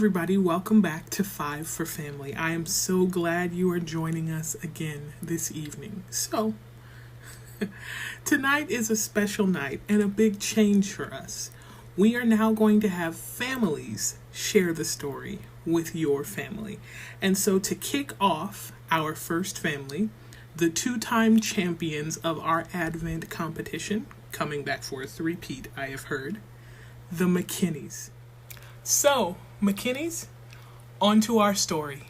everybody, welcome back to Five for Family. I am so glad you are joining us again this evening. So, tonight is a special night and a big change for us. We are now going to have families share the story with your family. And so to kick off our first family, the two-time champions of our Advent competition, coming back for a three-peat, I have heard, the McKinneys. So, McKinneys, on to our story.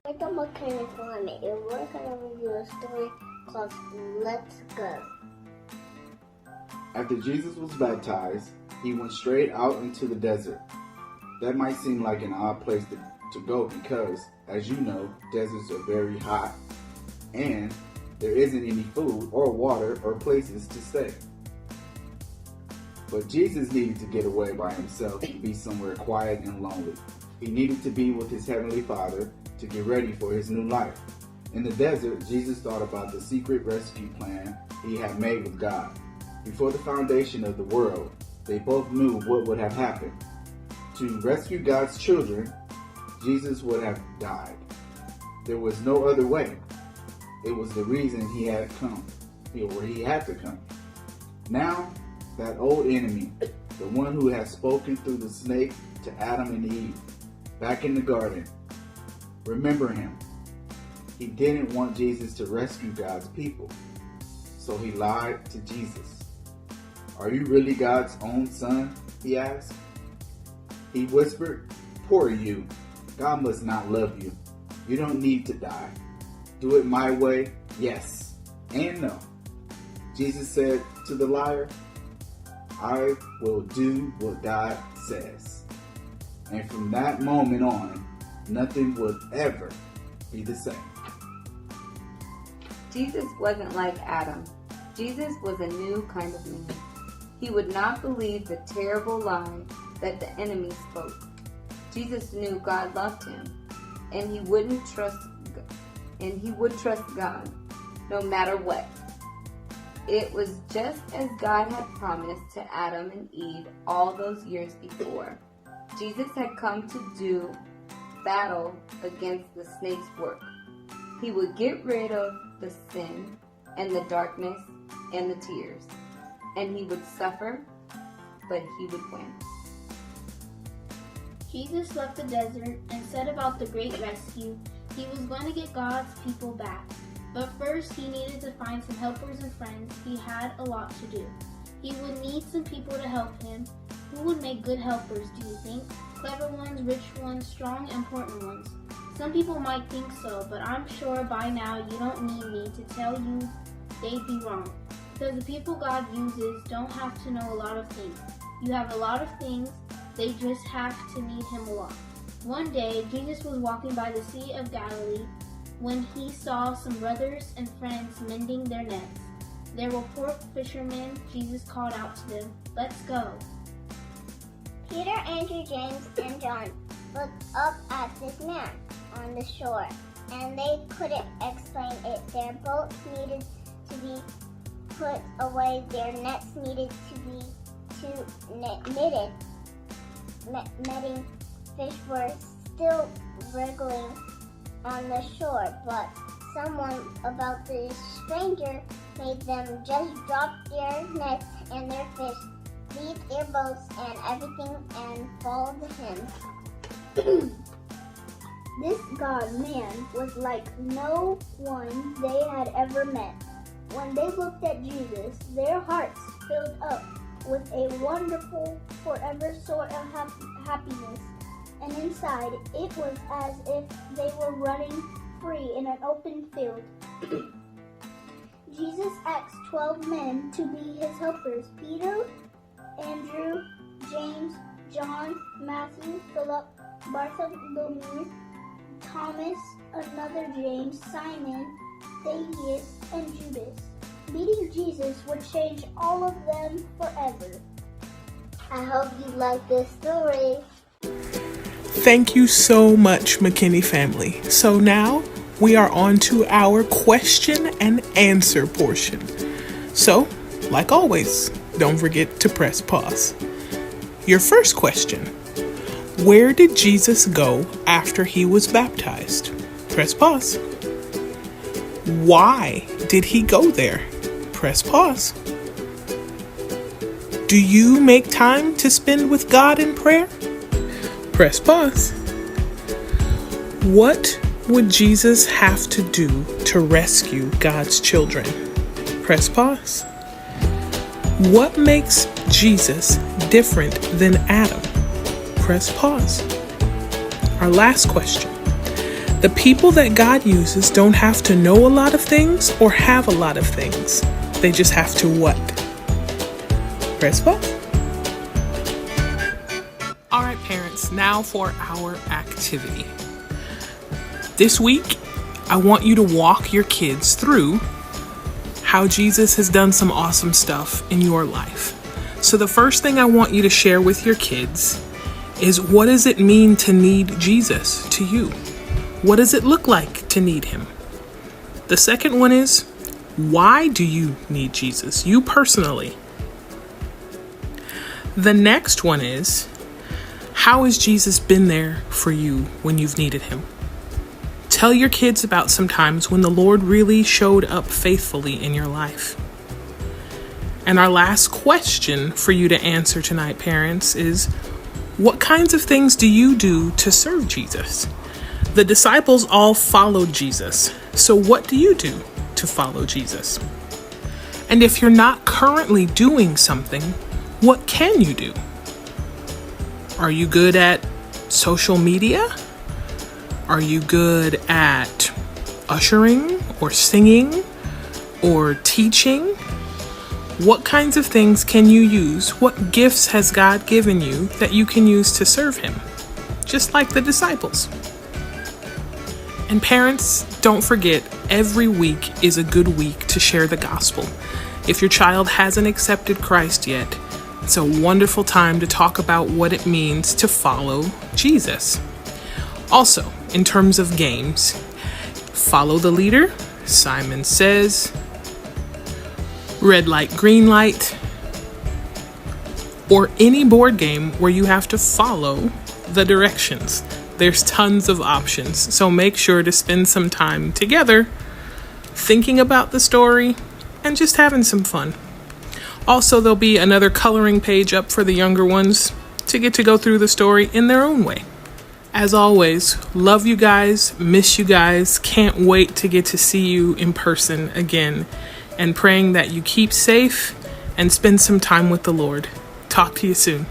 Like the McKinney family, and we're going to review a story called Let's Go. After Jesus was baptized, he went straight out into the desert. That might seem like an odd place to go because, as you know, deserts are very hot and there isn't any food or water or places to stay. But Jesus needed to get away by himself and be somewhere quiet and lonely. He needed to be with his heavenly Father to get ready for his new life. In the desert, Jesus thought about the secret rescue plan he had made with God. Before the foundation of the world, they both knew what would have happened. To rescue God's children, Jesus would have died. There was no other way. It was the reason he had come, or he had to come. Now, that old enemy, the one who had spoken through the snake to Adam and Eve, back in the garden, remember him. He didn't want Jesus to rescue God's people, so he lied to Jesus. "Are you really God's own son?" he asked. He whispered, "Poor you. God must not love you. You don't need to die. Do it my way, yes and no." Jesus said to the liar, "I will do what God says." And from that moment on, nothing would ever be the same. Jesus wasn't like Adam. Jesus was a new kind of man. He would not believe the terrible lie that the enemy spoke. Jesus knew God loved him, and he would trust God no matter what. It was just as God had promised to Adam and Eve all those years before. Jesus had come to do battle against the snake's work. He would get rid of the sin and the darkness and the tears. And he would suffer, but he would win. Jesus left the desert and set about the great rescue. He was going to get God's people back. But first, he needed to find some helpers and friends. He had a lot to do. He would need some people to help him. Who would make good helpers, do you think? Clever ones, rich ones, strong, important ones. Some people might think so, but I'm sure by now you don't need me to tell you they'd be wrong. Because the people God uses don't have to know a lot of things. You have a lot of things, they just have to need him a lot. One day, Jesus was walking by the Sea of Galilee when he saw some brothers and friends mending their nets. They were poor fishermen. Jesus called out to them, "Let's go." Peter, Andrew, James, and John looked up at this man on the shore, and they couldn't explain it. Their boats needed to be put away, their nets needed to be knitted. Netting fish were still wriggling on the shore, but someone about the stranger made them just drop their nets and their fish, leave their boats and everything, and follow him. This God-man was like no one they had ever met. When they looked at Jesus, their hearts filled up with a wonderful, forever sort of happiness. And inside, it was as if they were running free in an open field. Jesus asked 12 men to be his helpers: Peter, Andrew, James, John, Matthew, Philip, Bartholomew, Thomas, another James, Simon, Thaddeus, and Judas. Meeting Jesus would change all of them forever. I hope you like this story. Thank you so much, McKinney family. So now we are on to our question and answer portion. So, like always, don't forget to press pause. Your first question: Where did Jesus go after he was baptized? Press pause. Why did he go there? Press pause. Do you make time to spend with God in prayer? Press pause. What would Jesus have to do to rescue God's children? Press pause. What makes Jesus different than Adam? Press pause. Our last question. The people that God uses don't have to know a lot of things or have a lot of things. They just have to what? Press pause. All right, parents, now for our activity. This week, I want you to walk your kids through how Jesus has done some awesome stuff in your life. So the first thing I want you to share with your kids is, what does it mean to need Jesus to you? What does it look like to need him? The second one is, why do you need Jesus, you personally? The next one is, how has Jesus been there for you when you've needed him? Tell your kids about some times when the Lord really showed up faithfully in your life. And our last question for you to answer tonight, parents, is, what kinds of things do you do to serve Jesus? The disciples all followed Jesus. So what do you do to follow Jesus? And if you're not currently doing something, what can you do? Are you good at social media? Are you good at ushering or singing or teaching? What kinds of things can you use? What gifts has God given you that you can use to serve him? Just like the disciples. And parents, don't forget, every week is a good week to share the gospel. If your child hasn't accepted Christ yet, it's a wonderful time to talk about what it means to follow Jesus. Also, in terms of games, follow the leader, Simon Says, red light, green light, or any board game where you have to follow the directions. There's tons of options, so make sure to spend some time together thinking about the story and just having some fun. Also, there'll be another coloring page up for the younger ones to get to go through the story in their own way. As always, love you guys, miss you guys, can't wait to get to see you in person again, and praying that you keep safe and spend some time with the Lord. Talk to you soon.